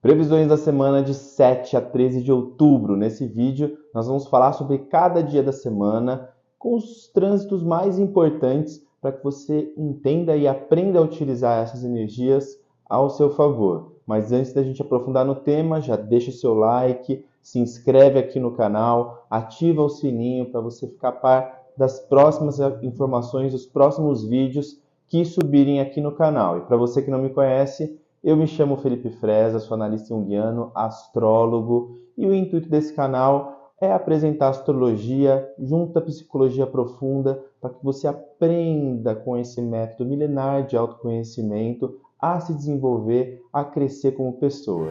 Previsões da semana de 7 a 13 de outubro. Nesse vídeo, nós vamos falar sobre cada dia da semana, com os trânsitos mais importantes para que você entenda e aprenda a utilizar essas energias ao seu favor. Mas antes da gente aprofundar no tema, já deixa o seu like, se inscreve aqui no canal, ativa o sininho para você ficar a par das próximas informações, dos próximos vídeos que subirem aqui no canal. E para você que não me conhece, eu me chamo Felipe Freza, sou analista junguiano, astrólogo, e o intuito desse canal é apresentar astrologia junto à psicologia profunda para que você aprenda com esse método milenar de autoconhecimento a se desenvolver, a crescer como pessoa.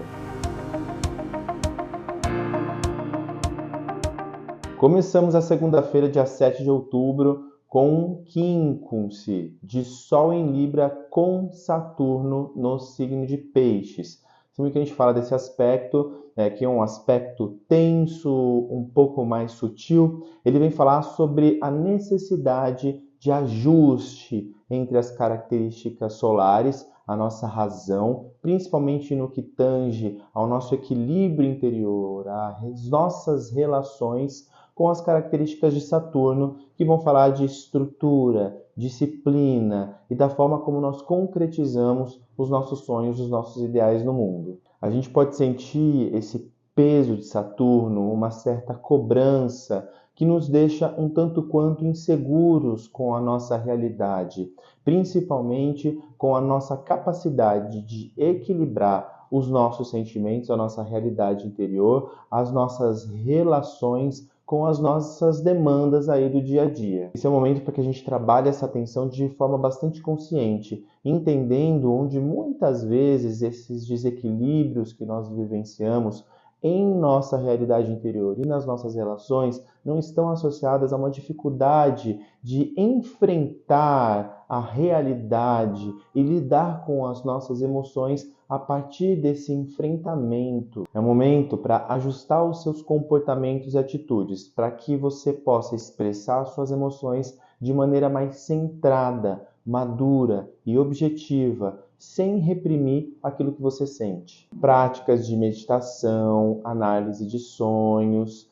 Começamos a segunda-feira, dia 7 de outubro, com um quincunce de Sol em Libra com Saturno no signo de Peixes. Sempre que a gente fala desse aspecto, que é um aspecto tenso, um pouco mais sutil, ele vem falar sobre a necessidade de ajuste entre as características solares, a nossa razão, principalmente no que tange ao nosso equilíbrio interior, às nossas relações com as características de Saturno, que vão falar de estrutura, disciplina e da forma como nós concretizamos os nossos sonhos, os nossos ideais no mundo. A gente pode sentir esse peso de Saturno, uma certa cobrança que nos deixa um tanto quanto inseguros com a nossa realidade, principalmente com a nossa capacidade de equilibrar os nossos sentimentos, a nossa realidade interior, as nossas relações com as nossas demandas aí do dia a dia. Esse é o momento para que a gente trabalhe essa atenção de forma bastante consciente, entendendo onde muitas vezes esses desequilíbrios que nós vivenciamos em nossa realidade interior e nas nossas relações não estão associadas a uma dificuldade de enfrentar a realidade e lidar com as nossas emoções a partir desse enfrentamento. É um momento para ajustar os seus comportamentos e atitudes, para que você possa expressar suas emoções de maneira mais centrada, madura e objetiva, sem reprimir aquilo que você sente. Práticas de meditação, análise de sonhos,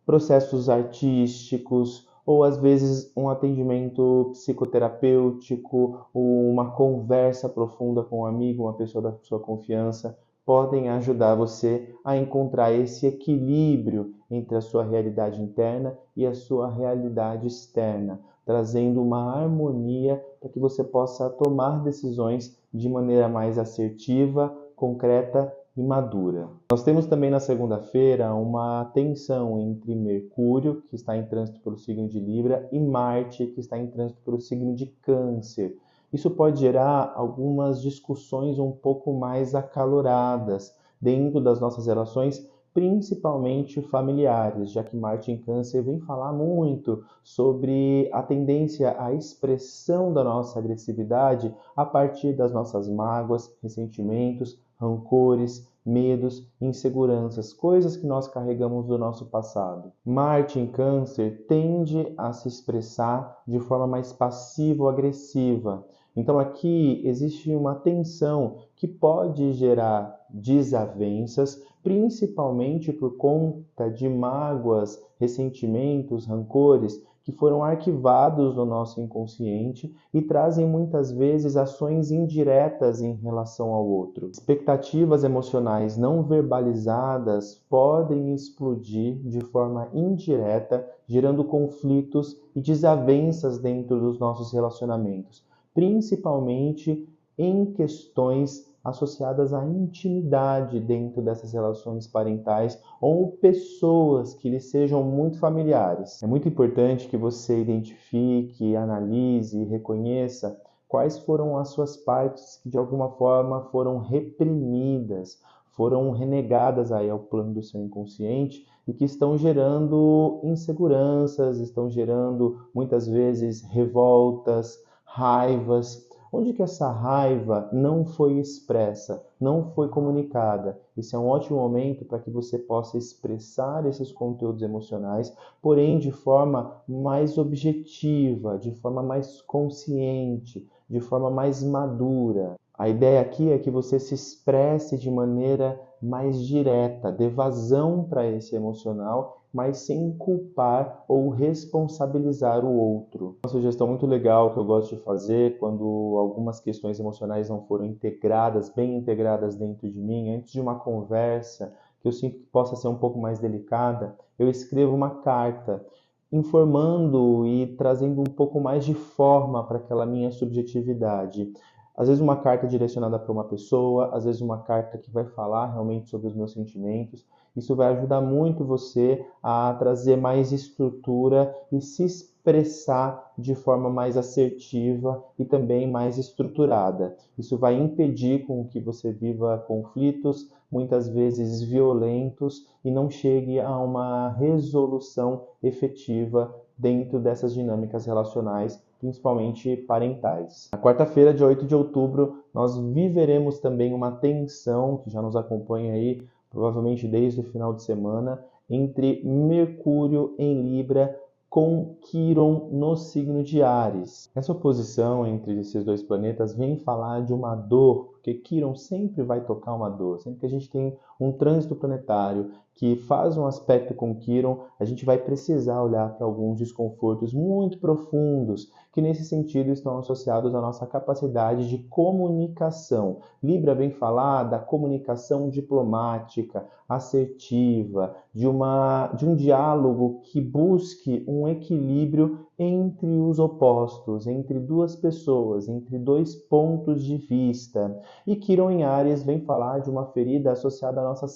processos artísticos, ou às vezes um atendimento psicoterapêutico, ou uma conversa profunda com um amigo, uma pessoa da sua confiança, podem ajudar você a encontrar esse equilíbrio entre a sua realidade interna e a sua realidade externa, trazendo uma harmonia para que você possa tomar decisões de maneira mais assertiva, concreta e madura. Nós temos também na segunda-feira uma tensão entre Mercúrio, que está em trânsito pelo signo de Libra, e Marte, que está em trânsito pelo signo de Câncer. Isso pode gerar algumas discussões um pouco mais acaloradas dentro das nossas relações, principalmente familiares, já que Marte em Câncer vem falar muito sobre a tendência à expressão da nossa agressividade a partir das nossas mágoas, ressentimentos, rancores, medos, inseguranças, coisas que nós carregamos do nosso passado. Marte em Câncer tende a se expressar de forma mais passivo-agressiva. Então aqui existe uma tensão que pode gerar desavenças, principalmente por conta de mágoas, ressentimentos, rancores que foram arquivados no nosso inconsciente e trazem muitas vezes ações indiretas em relação ao outro. Expectativas emocionais não verbalizadas podem explodir de forma indireta, gerando conflitos e desavenças dentro dos nossos relacionamentos, principalmente em questões associadas à intimidade dentro dessas relações parentais ou pessoas que lhe sejam muito familiares. É muito importante que você identifique, analise e reconheça quais foram as suas partes que de alguma forma foram reprimidas, foram renegadas aí ao plano do seu inconsciente e que estão gerando inseguranças, estão gerando muitas vezes revoltas, raivas. Onde que essa raiva não foi expressa, não foi comunicada? Esse é um ótimo momento para que você possa expressar esses conteúdos emocionais, porém de forma mais objetiva, de forma mais consciente, de forma mais madura. A ideia aqui é que você se expresse de maneira mais direta, dê vazão para esse emocional, mas sem culpar ou responsabilizar o outro. Uma sugestão muito legal que eu gosto de fazer quando algumas questões emocionais não foram integradas, bem integradas dentro de mim, antes de uma conversa que eu sinto que possa ser um pouco mais delicada, eu escrevo uma carta informando e trazendo um pouco mais de forma para aquela minha subjetividade. Às vezes uma carta direcionada para uma pessoa, às vezes uma carta que vai falar realmente sobre os meus sentimentos. Isso vai ajudar muito você a trazer mais estrutura e se expressar de forma mais assertiva e também mais estruturada. Isso vai impedir com que você viva conflitos, muitas vezes violentos, e não chegue a uma resolução efetiva dentro dessas dinâmicas relacionais, principalmente parentais. Na quarta-feira, dia 8 de outubro, nós viveremos também uma tensão que já nos acompanha aí, provavelmente desde o final de semana, entre Mercúrio em Libra com Quíron no signo de Áries. Essa oposição entre esses dois planetas vem falar de uma dor, porque Quíron sempre vai tocar uma dor. Sempre que a gente tem um trânsito planetário que faz um aspecto com Quíron, a gente vai precisar olhar para alguns desconfortos muito profundos, que nesse sentido estão associados à nossa capacidade de comunicação. Libra vem falar da comunicação diplomática, assertiva, de um diálogo que busque um equilíbrio entre os opostos, entre duas pessoas, entre dois pontos de vista. E Quirón em Áries vem falar de uma ferida associada à nossa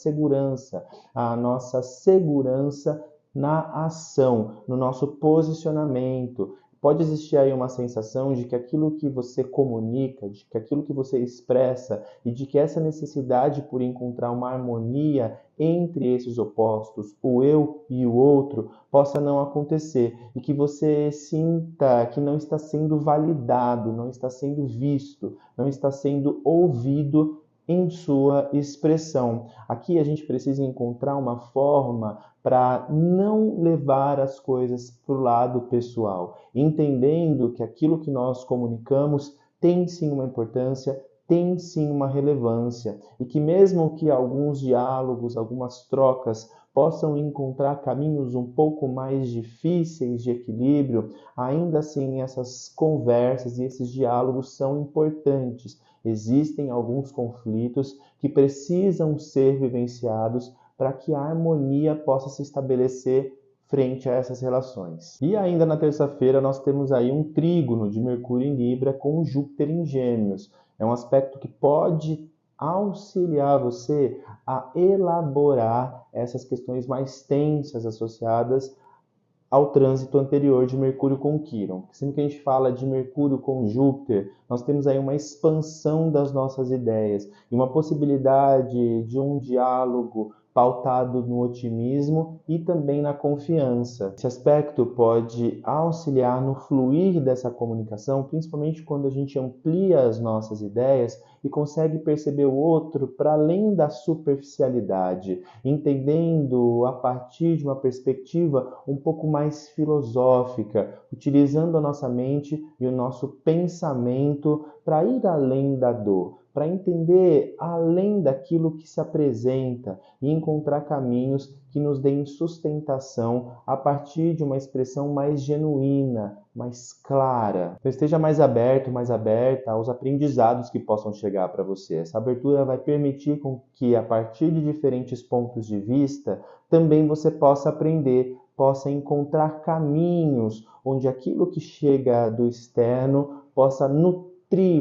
segurança na ação, no nosso posicionamento. Pode existir aí uma sensação de que aquilo que você comunica, de que aquilo que você expressa e de que essa necessidade por encontrar uma harmonia entre esses opostos, o eu e o outro, possa não acontecer e que você sinta que não está sendo validado, não está sendo visto, não está sendo ouvido em sua expressão. Aqui a gente precisa encontrar uma forma para não levar as coisas para o lado pessoal, entendendo que aquilo que nós comunicamos tem sim uma importância, tem sim uma relevância, e que mesmo que alguns diálogos, algumas trocas possam encontrar caminhos um pouco mais difíceis de equilíbrio, ainda assim essas conversas e esses diálogos são importantes. Existem alguns conflitos que precisam ser vivenciados para que a harmonia possa se estabelecer frente a essas relações. E ainda na terça-feira nós temos aí um trígono de Mercúrio em Libra com Júpiter em Gêmeos. É um aspecto que pode auxiliar você a elaborar essas questões mais tensas associadas ao trânsito anterior de Mercúrio com Quirón. Sempre que a gente fala de Mercúrio com Júpiter, nós temos aí uma expansão das nossas ideias e uma possibilidade de um diálogo pautado no otimismo e também na confiança. Esse aspecto pode auxiliar no fluir dessa comunicação, principalmente quando a gente amplia as nossas ideias e consegue perceber o outro para além da superficialidade, entendendo a partir de uma perspectiva um pouco mais filosófica, utilizando a nossa mente e o nosso pensamento para ir além da dor, para entender além daquilo que se apresenta e encontrar caminhos que nos deem sustentação a partir de uma expressão mais genuína, mais clara. Então esteja mais aberto, mais aberta aos aprendizados que possam chegar para você. Essa abertura vai permitir com que, a partir de diferentes pontos de vista, também você possa aprender, possa encontrar caminhos onde aquilo que chega do externo possa nutrir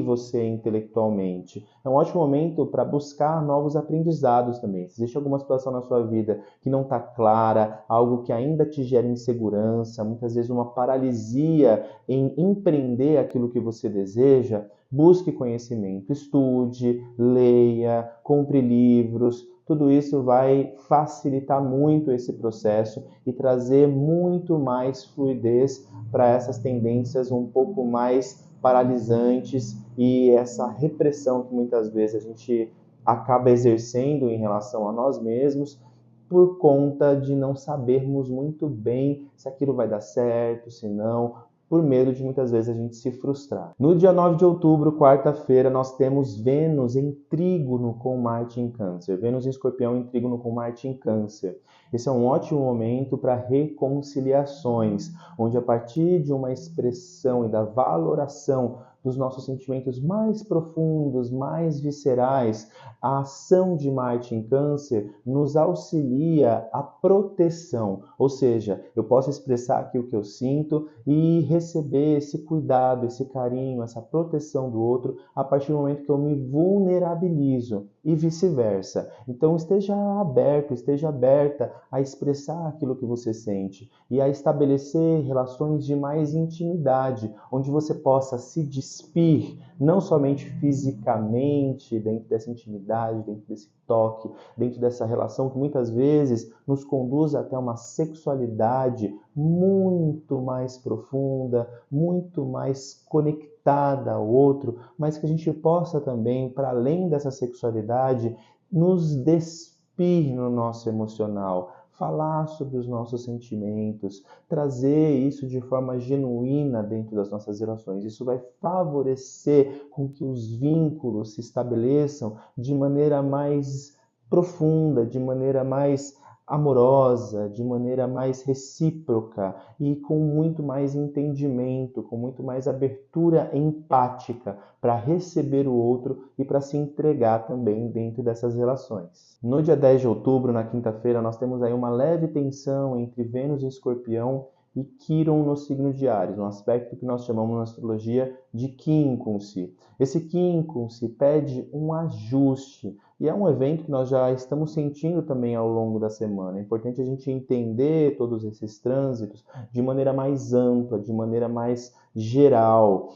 você intelectualmente. É um ótimo momento para buscar novos aprendizados também. Se existe alguma situação na sua vida que não está clara, algo que ainda te gera insegurança, muitas vezes uma paralisia em empreender aquilo que você deseja, busque conhecimento, estude, leia, compre livros. Tudo isso vai facilitar muito esse processo e trazer muito mais fluidez para essas tendências um pouco mais paralisantes e essa repressão que muitas vezes a gente acaba exercendo em relação a nós mesmos por conta de não sabermos muito bem se aquilo vai dar certo, se não, por medo de muitas vezes a gente se frustrar. No dia 9 de outubro, quarta-feira, nós temos Vênus em trígono com Marte em Câncer. Vênus em Escorpião em trígono com Marte em Câncer. Esse é um ótimo momento para reconciliações, onde a partir de uma expressão e da valoração dos nossos sentimentos mais profundos, mais viscerais, a ação de Marte em Câncer nos auxilia à proteção, ou seja, eu posso expressar aqui o que eu sinto e receber esse cuidado, esse carinho, essa proteção do outro a partir do momento que eu me vulnerabilizo e vice-versa. Então esteja aberto, esteja aberta a expressar aquilo que você sente e a estabelecer relações de mais intimidade, onde você possa se despir, não somente fisicamente, dentro dessa intimidade, dentro desse toque, dentro dessa relação que muitas vezes nos conduz até uma sexualidade muito mais profunda, muito mais conectada ao outro, mas que a gente possa também, para além dessa sexualidade, nos despir no nosso emocional, falar sobre os nossos sentimentos, trazer isso de forma genuína dentro das nossas relações. Isso vai favorecer com que os vínculos se estabeleçam de maneira mais profunda, de maneira mais amorosa, de maneira mais recíproca e com muito mais entendimento, com muito mais abertura empática para receber o outro e para se entregar também dentro dessas relações. No dia 10 de outubro, na quinta-feira, nós temos aí uma leve tensão entre Vênus em Escorpião e Quirón no signo de Áries, um aspecto que nós chamamos na astrologia de quincunce. Esse quincunce pede um ajuste, e é um evento que nós já estamos sentindo também ao longo da semana. É importante a gente entender todos esses trânsitos de maneira mais ampla, de maneira mais geral,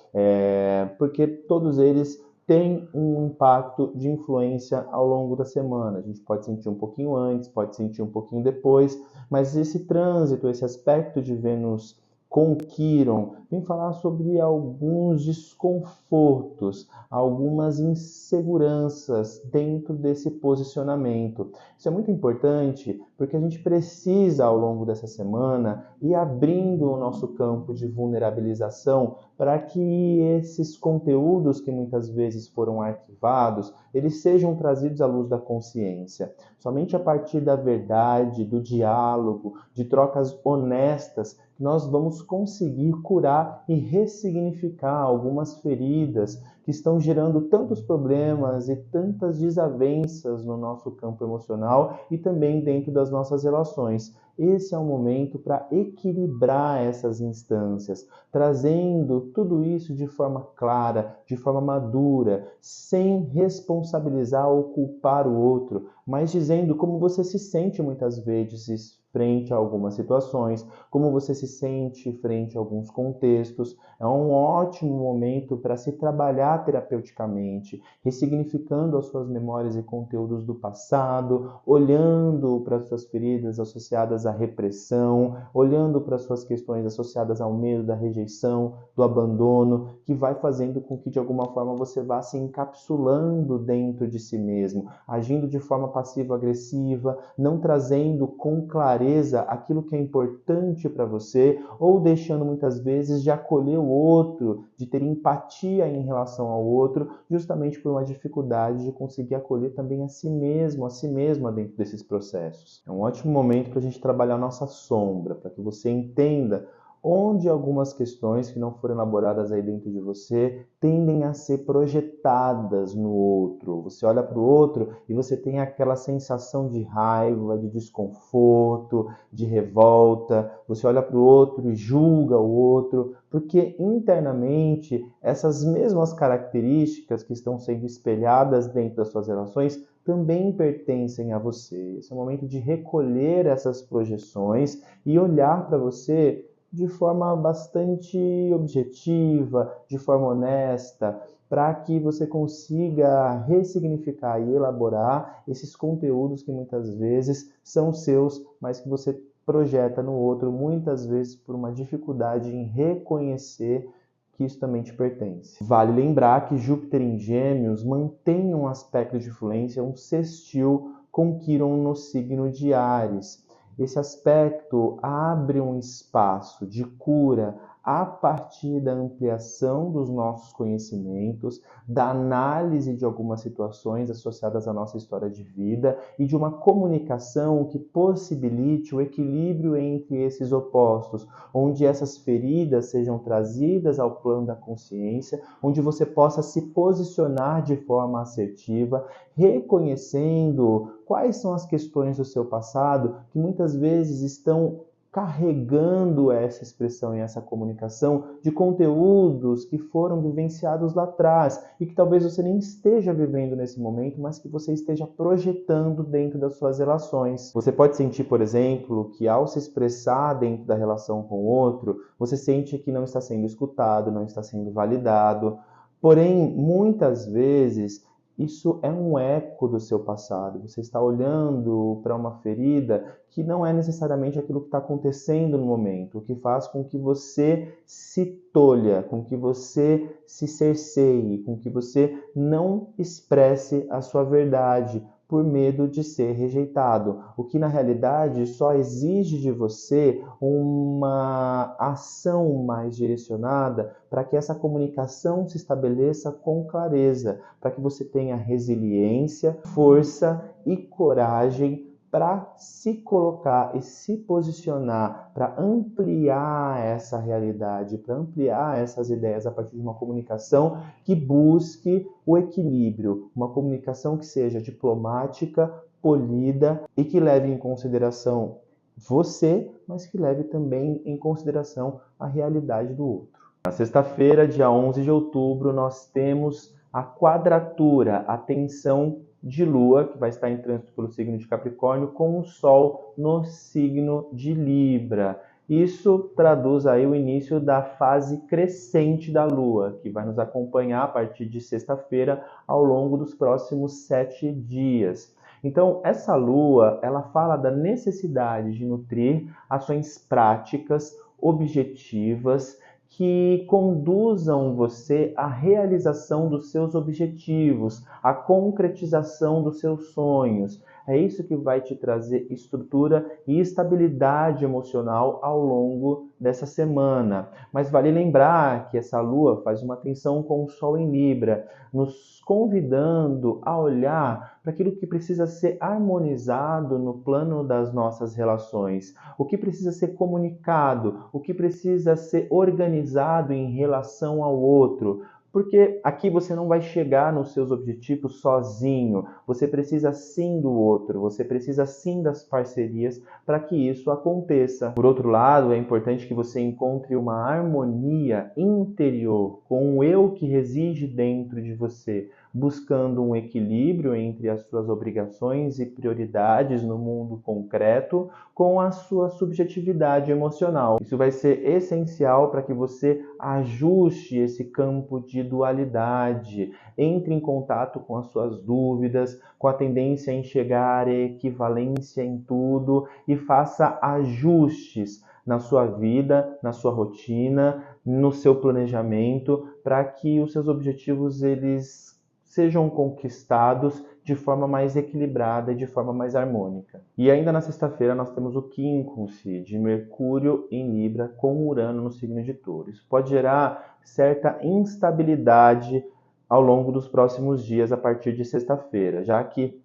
porque todos eles têm um impacto de influência ao longo da semana. A gente pode sentir um pouquinho antes, pode sentir um pouquinho depois, mas esse trânsito, esse aspecto de Vênus com Quirón, vem falar sobre alguns desconfortos, algumas inseguranças dentro desse posicionamento. Isso é muito importante porque a gente precisa, ao longo dessa semana, ir abrindo o nosso campo de vulnerabilização para que esses conteúdos que muitas vezes foram arquivados, eles sejam trazidos à luz da consciência. Somente a partir da verdade, do diálogo, de trocas honestas, nós vamos conseguir curar e ressignificar algumas feridas que estão gerando tantos problemas e tantas desavenças no nosso campo emocional e também dentro das nossas relações. Esse é o momento para equilibrar essas instâncias, trazendo tudo isso de forma clara, de forma madura, sem responsabilizar ou culpar o outro, mas dizendo como você se sente muitas vezes frente a algumas situações, como você se sente frente a alguns contextos. É um ótimo momento para se trabalhar terapeuticamente, ressignificando as suas memórias e conteúdos do passado, olhando para as suas feridas associadas à repressão, olhando para as suas questões associadas ao medo da rejeição, do abandono, que vai fazendo com que de alguma forma você vá se encapsulando dentro de si mesmo, agindo de forma passivo-agressiva, não trazendo com clareza aquilo que é importante para você, ou deixando muitas vezes de acolher o outro, de ter empatia em relação ao outro, justamente por uma dificuldade de conseguir acolher também a si mesmo, a si mesma dentro desses processos. É um ótimo momento para a gente trabalhar a nossa sombra, para que você entenda onde algumas questões que não foram elaboradas aí dentro de você tendem a ser projetadas no outro. Você olha para o outro e você tem aquela sensação de raiva, de desconforto, de revolta. Você olha para o outro e julga o outro, porque internamente essas mesmas características que estão sendo espelhadas dentro das suas relações também pertencem a você. Esse é o momento de recolher essas projeções e olhar para você de forma bastante objetiva, de forma honesta, para que você consiga ressignificar e elaborar esses conteúdos que muitas vezes são seus, mas que você projeta no outro, muitas vezes por uma dificuldade em reconhecer que isso também te pertence. Vale lembrar que Júpiter em Gêmeos mantém um aspecto de influência, um sextil com Quirón no signo de Áries. Esse aspecto abre um espaço de cura, a partir da ampliação dos nossos conhecimentos, da análise de algumas situações associadas à nossa história de vida e de uma comunicação que possibilite o equilíbrio entre esses opostos, onde essas feridas sejam trazidas ao plano da consciência, onde você possa se posicionar de forma assertiva, reconhecendo quais são as questões do seu passado que muitas vezes estão carregando essa expressão e essa comunicação de conteúdos que foram vivenciados lá atrás e que talvez você nem esteja vivendo nesse momento, mas que você esteja projetando dentro das suas relações. Você pode sentir, por exemplo, que ao se expressar dentro da relação com o outro, você sente que não está sendo escutado, não está sendo validado. Porém, muitas vezes, isso é um eco do seu passado. Você está olhando para uma ferida que não é necessariamente aquilo que está acontecendo no momento, o que faz com que você se tolha, com que você se cerceie, com que você não expresse a sua verdade por medo de ser rejeitado, o que na realidade só exige de você uma ação mais direcionada para que essa comunicação se estabeleça com clareza, para que você tenha resiliência, força e coragem para se colocar e se posicionar, para ampliar essa realidade, para ampliar essas ideias a partir de uma comunicação que busque o equilíbrio, uma comunicação que seja diplomática, polida e que leve em consideração você, mas que leve também em consideração a realidade do outro. Na sexta-feira, dia 11 de outubro, nós temos a quadratura, a tensão de Lua, que vai estar em trânsito pelo signo de Capricórnio, com o Sol no signo de Libra. Isso traduz aí o início da fase crescente da Lua, que vai nos acompanhar a partir de sexta-feira ao longo dos próximos 7 dias. Então, essa Lua, ela fala da necessidade de nutrir ações práticas, objetivas, que conduzam você à realização dos seus objetivos, à concretização dos seus sonhos. É isso que vai te trazer estrutura e estabilidade emocional ao longo dessa semana. Mas vale lembrar que essa Lua faz uma tensão com o Sol em Libra, nos convidando a olhar para aquilo que precisa ser harmonizado no plano das nossas relações, o que precisa ser comunicado, o que precisa ser organizado em relação ao outro. Porque aqui você não vai chegar nos seus objetivos sozinho, você precisa sim do outro, você precisa sim das parcerias para que isso aconteça. Por outro lado, é importante que você encontre uma harmonia interior com o eu que reside dentro de você, buscando um equilíbrio entre as suas obrigações e prioridades no mundo concreto com a sua subjetividade emocional. Isso vai ser essencial para que você ajuste esse campo de dualidade, entre em contato com as suas dúvidas, com a tendência a enxergar equivalência em tudo e faça ajustes na sua vida, na sua rotina, no seu planejamento, para que os seus objetivos eles sejam conquistados de forma mais equilibrada e de forma mais harmônica. E ainda na sexta-feira nós temos o quincunce de Mercúrio em Libra com Urano no signo de Touro. Isso pode gerar certa instabilidade ao longo dos próximos dias a partir de sexta-feira, já que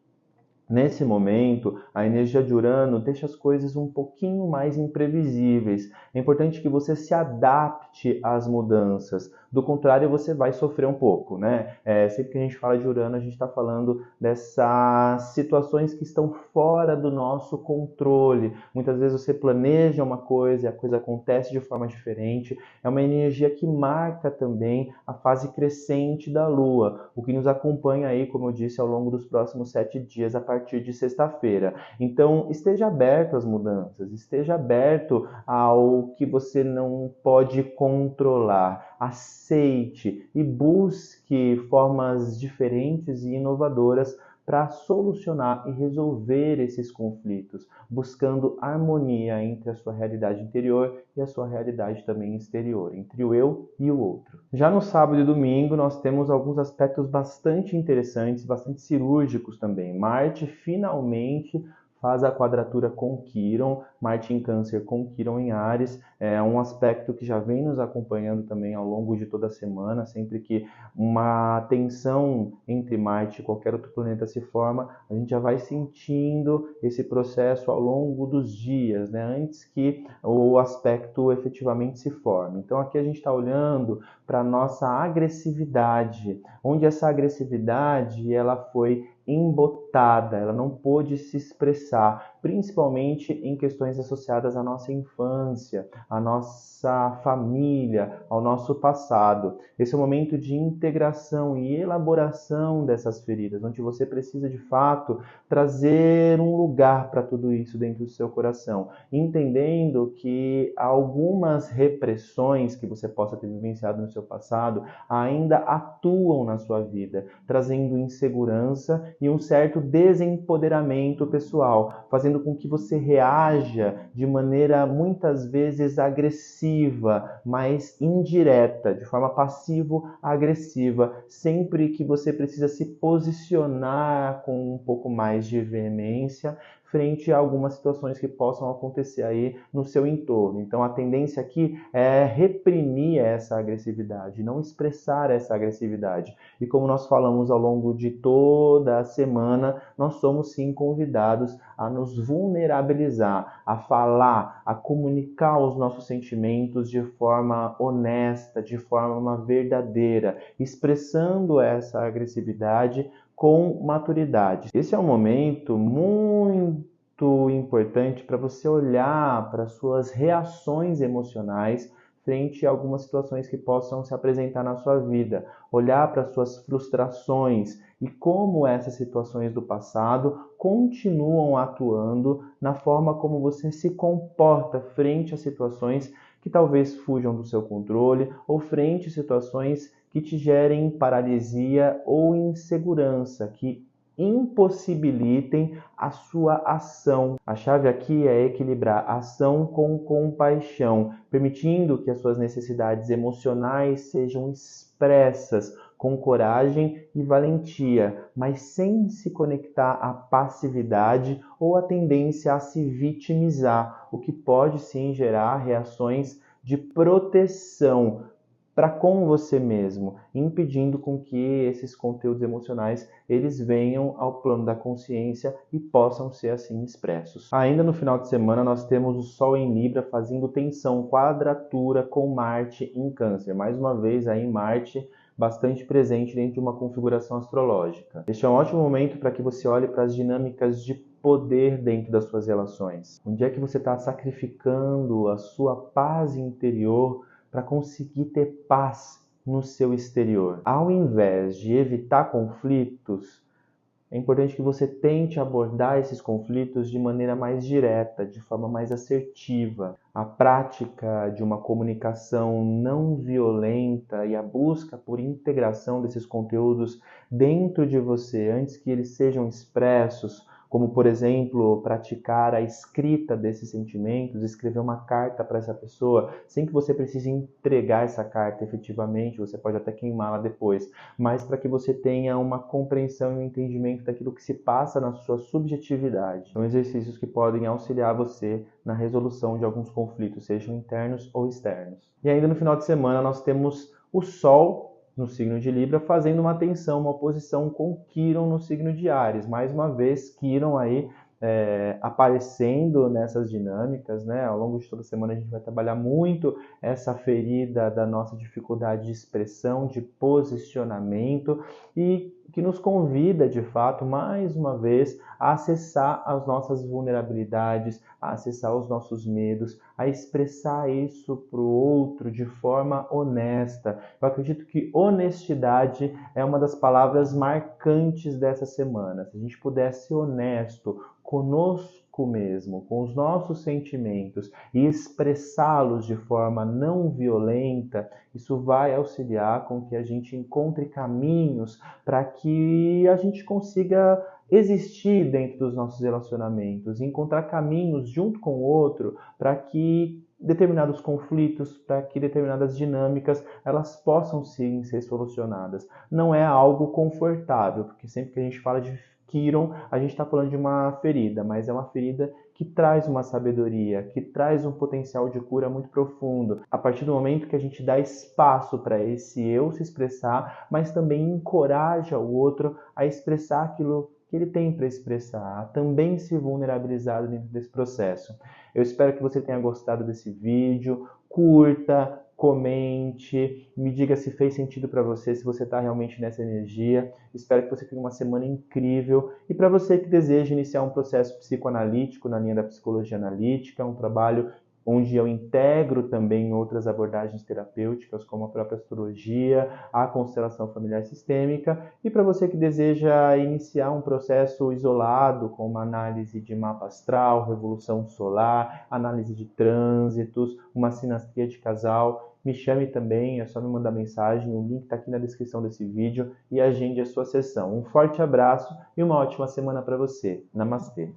nesse momento, a energia de Urano deixa as coisas um pouquinho mais imprevisíveis. É importante que você se adapte às mudanças. Do contrário, você vai sofrer um pouco, né? Sempre que a gente fala de Urano, a gente está falando dessas situações que estão fora do nosso controle. Muitas vezes você planeja uma coisa e a coisa acontece de forma diferente. É uma energia que marca também a fase crescente da Lua, o que nos acompanha aí, como eu disse, ao longo dos próximos 7 dias, a partir de sexta-feira. Então, esteja aberto às mudanças, esteja aberto ao que você não pode controlar. Aceite e busque formas diferentes e inovadoras para solucionar e resolver esses conflitos, buscando harmonia entre a sua realidade interior e a sua realidade também exterior, entre o eu e o outro. Já no sábado e domingo, nós temos alguns aspectos bastante interessantes, bastante cirúrgicos também. Marte finalmente faz a quadratura com Quirón, Marte em Câncer com Quirón em Áries. É um aspecto que já vem nos acompanhando também ao longo de toda a semana. Sempre que uma tensão entre Marte e qualquer outro planeta se forma, a gente já vai sentindo esse processo ao longo dos dias, né? Antes que o aspecto efetivamente se forme. Então aqui a gente está olhando para a nossa agressividade, onde essa agressividade ela foi embotada, ela não pôde se expressar, principalmente em questões associadas à nossa infância, à nossa família, ao nosso passado. Esse é o momento de integração e elaboração dessas feridas, onde você precisa de fato trazer um lugar para tudo isso dentro do seu coração, entendendo que algumas repressões que você possa ter vivenciado no seu passado ainda atuam na sua vida, trazendo insegurança e um certo desempoderamento pessoal, fazendo com que você reaja de maneira muitas vezes agressiva, mas indireta, de forma passivo-agressiva, sempre que você precisa se posicionar com um pouco mais de veemência frente a algumas situações que possam acontecer aí no seu entorno. Então a tendência aqui é reprimir essa agressividade, não expressar essa agressividade. E como nós falamos ao longo de toda a semana, nós somos sim convidados a nos vulnerabilizar, a falar, a comunicar os nossos sentimentos de forma honesta, de forma verdadeira, expressando essa agressividade com maturidade. Esse é um momento muito importante para você olhar para suas reações emocionais frente a algumas situações que possam se apresentar na sua vida, olhar para suas frustrações e como essas situações do passado continuam atuando na forma como você se comporta frente a situações que talvez fujam do seu controle ou frente a situações que te gerem paralisia ou insegurança, que impossibilitem a sua ação. A chave aqui é equilibrar ação com compaixão, permitindo que as suas necessidades emocionais sejam expressas com coragem e valentia, mas sem se conectar à passividade ou à tendência a se vitimizar, o que pode sim gerar reações de proteção para com você mesmo, impedindo com que esses conteúdos emocionais eles venham ao plano da consciência e possam ser assim expressos. Ainda no final de semana nós temos o Sol em Libra fazendo tensão, quadratura com Marte em Câncer. Mais uma vez aí Marte bastante presente dentro de uma configuração astrológica. Este é um ótimo momento para que você olhe para as dinâmicas de poder dentro das suas relações. Onde é que você está sacrificando a sua paz interior para conseguir ter paz no seu exterior? Ao invés de evitar conflitos, é importante que você tente abordar esses conflitos de maneira mais direta, de forma mais assertiva. A prática de uma comunicação não violenta e a busca por integração desses conteúdos dentro de você, antes que eles sejam expressos, como, por exemplo, praticar a escrita desses sentimentos, escrever uma carta para essa pessoa, sem que você precise entregar essa carta efetivamente, você pode até queimá-la depois, mas para que você tenha uma compreensão e um entendimento daquilo que se passa na sua subjetividade. São exercícios que podem auxiliar você na resolução de alguns conflitos, sejam internos ou externos. E ainda no final de semana nós temos o Sol no signo de Libra, fazendo uma tensão, uma oposição com Quirón no signo de Áries. Mais uma vez, Quirón aí aparecendo nessas dinâmicas, né? Ao longo de toda a semana a gente vai trabalhar muito essa ferida da nossa dificuldade de expressão, de posicionamento e que nos convida, de fato, mais uma vez, a acessar as nossas vulnerabilidades, a acessar os nossos medos, a expressar isso para o outro de forma honesta. Eu acredito que honestidade é uma das palavras marcantes dessa semana. Se a gente puder ser honesto conosco mesmo, com os nossos sentimentos e expressá-los de forma não violenta, isso vai auxiliar com que a gente encontre caminhos para que a gente consiga existir dentro dos nossos relacionamentos, encontrar caminhos junto com o outro para que determinados conflitos, para que determinadas dinâmicas elas possam sim ser solucionadas. Não é algo confortável, porque sempre que a gente fala de Quiron, a gente está falando de uma ferida, mas é uma ferida que traz uma sabedoria, que traz um potencial de cura muito profundo. A partir do momento que a gente dá espaço para esse eu se expressar, mas também encoraja o outro a expressar aquilo que ele tem para expressar, a também se vulnerabilizar dentro desse processo. Eu espero que você tenha gostado desse vídeo. Curta, comente, me diga se fez sentido para você, se você está realmente nessa energia. Espero que você tenha uma semana incrível. E para você que deseja iniciar um processo psicoanalítico na linha da psicologia analítica, um trabalho onde eu integro também outras abordagens terapêuticas, como a própria astrologia, a constelação familiar sistêmica, e para você que deseja iniciar um processo isolado, com uma análise de mapa astral, revolução solar, análise de trânsitos, uma sinastria de casal, me chame também, é só me mandar mensagem, o link está aqui na descrição desse vídeo e agende a sua sessão. Um forte abraço e uma ótima semana para você. Namastê!